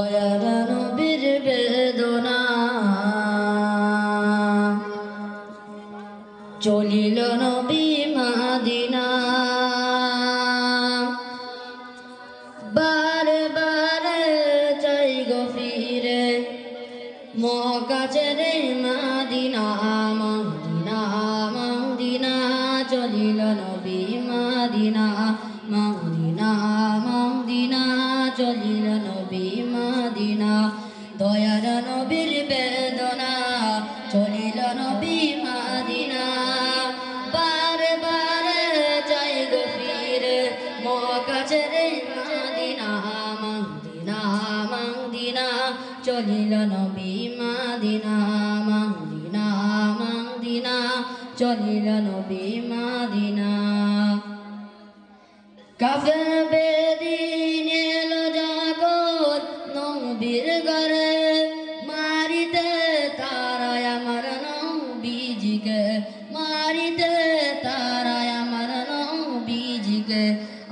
দয়ার নবীর বেদনা চলিল নবী মাদিনা বারে বারে চাই গো ফিরে মক্কা ছেড়ে মাদিনা মদিনা মদিনা চলিল নবী মাদিনা মদিনা মদিনা চলিল নবী মাদিনা দয়ার নবীর বেদনা চলিল নবী মাদিনা বারে বারে চাই গো ফিরে মক্কা ছেড়ে মাদিনা মদিনা মদিনা চলিল নবী মাদিনা মদিনা মদিনা চলিল নবী মাদিনা কাফের বেদিন এলো যখন নবীর ঘরে মারিতে তারায় আমার নবীজিকে মারিতে তারায় আমার নবীজিকে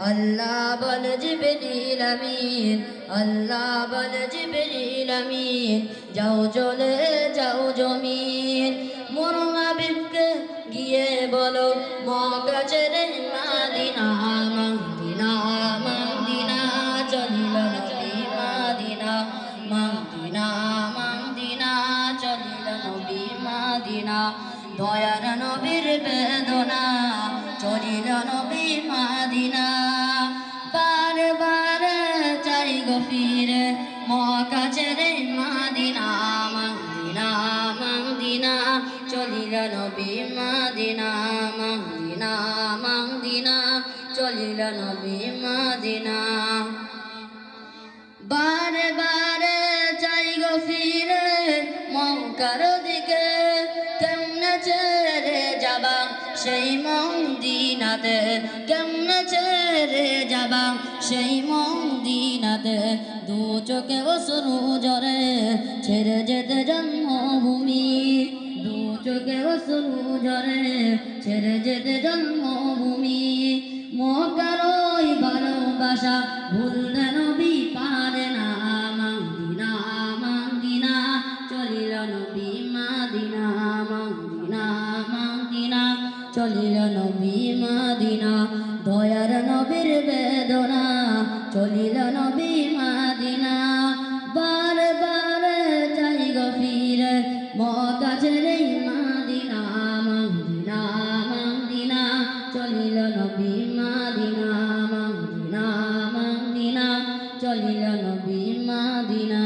আল্লাহ বল জিবরিল আমিন আল্লাহ বল জিবরিল আমিন যাও চলে যাও জমিন মোর হাবিবকে গিয়ে বলো মক্কা ছেড়ে মাদিনা মদিনা মদিনা চলিল নবী মাদিনা মদিনা মদিনা চলিল নবী মাদিনা দয়ার নবীর বেদনা চলিল নবী মাদিনা বারে বারে চাই গো ফিরে মক্কা ছেড়ে মাদিনা মদিনা মদিনা চলিল নবী মাদিনা মদিনা মদিনা চলিল নবী মাদিনা বারে বারে চাই গো ফিরে মক্কার দিকে কেমনে ছেড়ে যাবা সেই মদিনাতে কেমনে ছেড়ে যাবা সেই মদিনাতে দু চোখে অশ্রু ঝরে ছেড়ে যেতে জন্মভূমি দু চোখে অশ্রু ঝরে ছেড়ে যেতে জন্মভূমি মক্কার ওই ভালোবাসা ভুলতে নবী পারে না মদিনা মদিনা চলিল নবী মাদিনা মদিনা মদিনা চলিল নবী মাদিনা দয়ার নবীর বেদনা চলিল নবী মাদিনা বারে বারে চাই গো ফিরে মক্কা ছেড়ে মাদিনা মদিনা মদিনা চলিল নবী মাদিনা মদিনা মদিনা চলিল নবী মাদিনা